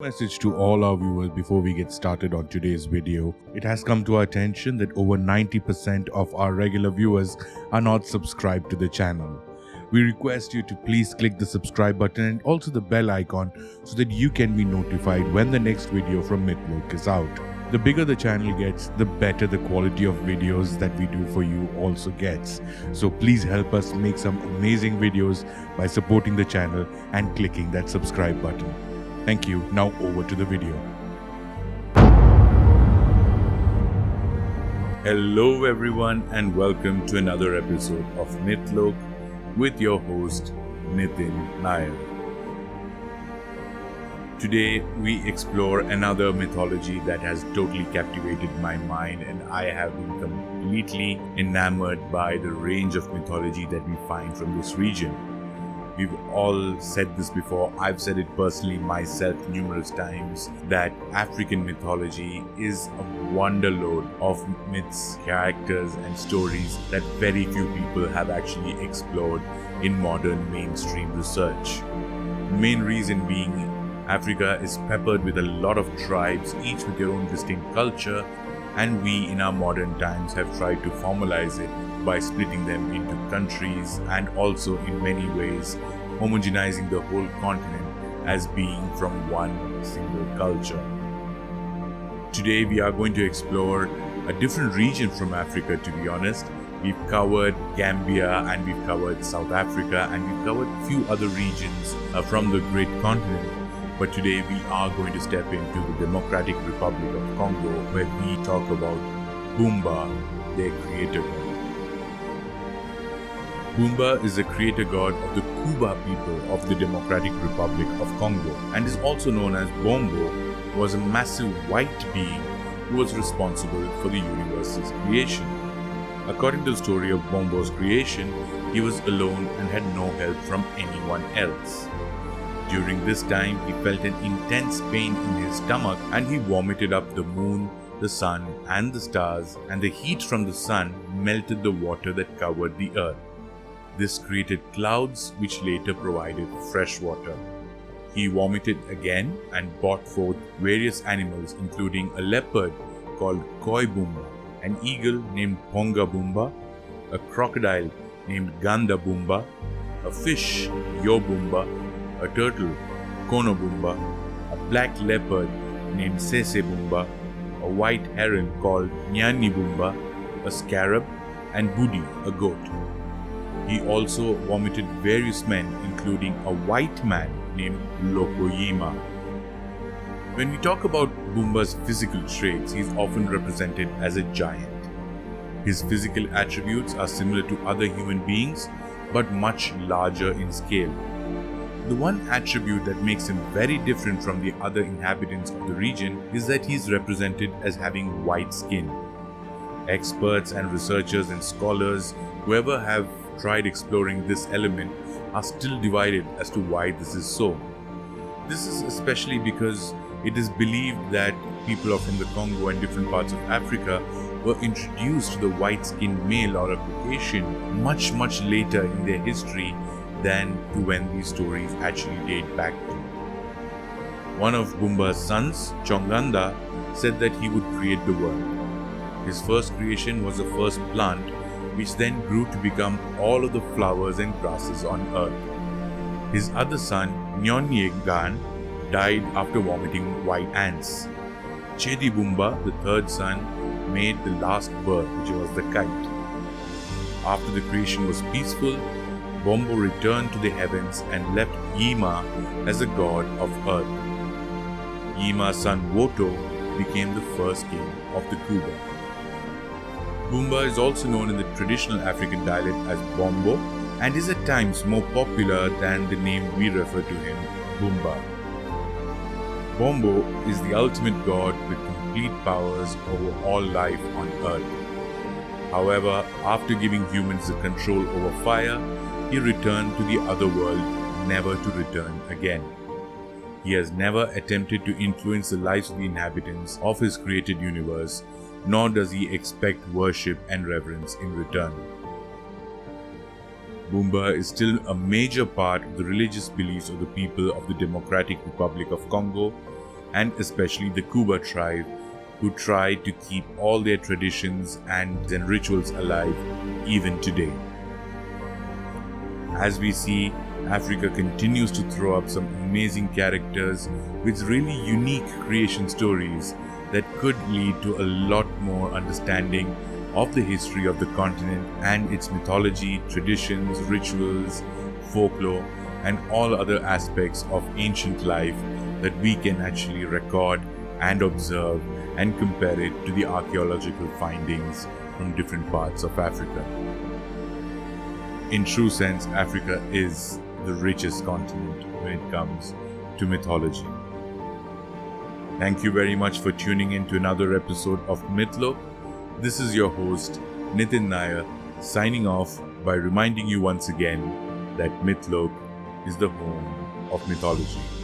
Message to all our viewers before we get started on today's video. It has come to our attention that over 90% of our regular viewers are not subscribed to the channel. We request you to please click the subscribe button and also the bell icon so that you can be notified when the next video from Mythology is out. The bigger the channel gets, the better the quality of videos that we do for you also gets. So please help us make some amazing videos by supporting the channel and clicking that subscribe button. Thank you. Now over to the video. Hello everyone and welcome to another episode of Mythology with your host Nitin Nair. Today we explore another mythology that has totally captivated my mind, and I have been completely enamored by the range of mythology that we find from this region. We've all said this before. I've said it personally myself numerous times that African mythology is a wonderlode of myths, characters and stories that very few people have actually explored in modern mainstream research. The main reason being Africa is peppered with a lot of tribes, each with their own distinct culture, and we in our modern times have tried to formalize it by splitting them into countries and also in many ways homogenizing the whole continent as being from one single culture. Today we are going to explore a different region from Africa, to be honest. We've covered Gambia and we've covered South Africa and we've covered a few other regions from the great continent. But today we are going to step into the Democratic Republic of Congo, where we talk about Bumba, their creator god. Bumba is the creator god of the Kuba people of the Democratic Republic of Congo and is also known as Mbombo, was a massive white being who was responsible for the universe's creation. According to the story of Mbombo's creation, he was alone and had no help from anyone else. During this time, he felt an intense pain in his stomach and he vomited up the moon, the sun and the stars, and the heat from the sun melted the water that covered the earth. This created clouds which later provided fresh water. He vomited again and brought forth various animals, including a leopard called Koi Bumba, an eagle named Ponga Bumba, a crocodile named Ganda Bumba, a fish Yo Bumba, a turtle, Kono Bumba, a black leopard named Sese Bumba, a white heron called Nyani Bumba, a scarab, and Budi, a goat. He also vomited various men, including a white man named Lokoyima. When we talk about Bumba's physical traits, he is often represented as a giant. His physical attributes are similar to other human beings, but much larger in scale. The one attribute that makes him very different from the other inhabitants of the region is that he is represented as having white skin. Experts and researchers and scholars, whoever have tried exploring this element, are still divided as to why this is so. This is especially because it is believed that people from the Congo and different parts of Africa were introduced to the white-skinned male or a Caucasian much later in their history than to when these stories actually date back to. One of Bumba's sons, Chonganda, said that he would create the world. His first creation was the first plant, which then grew to become all of the flowers and grasses on earth. His other son, Nyonyegan, died after vomiting white ants. Chedi Bumba, the third son, made the last bird, which was the kite. After the creation was peaceful, Mbombo returned to the heavens and left Yima as the god of earth. Yima's son Woto became the first king of the Kuba. Bumba is also known in the traditional African dialect as Mbombo and is at times more popular than the name we refer to him, Bumba. Mbombo is the ultimate god with complete powers over all life on earth. However, after giving humans the control over fire, he returned to the other world, never to return again. He has never attempted to influence the lives of the inhabitants of his created universe, nor does he expect worship and reverence in return. Bumba is still a major part of the religious beliefs of the people of the Democratic Republic of Congo, and especially the Kuba tribe, who try to keep all their traditions and rituals alive even today. As we see, Africa continues to throw up some amazing characters with really unique creation stories that could lead to a lot more understanding of the history of the continent and its mythology, traditions, rituals, folklore, and all other aspects of ancient life that we can actually record and observe and compare it to the archaeological findings from different parts of Africa. In true sense, Africa is the richest continent when it comes to mythology. Thank you very much for tuning in to another episode of Mythlook. This is your host, Nitin Nair, signing off by reminding you once again that Mythlook is the home of mythology.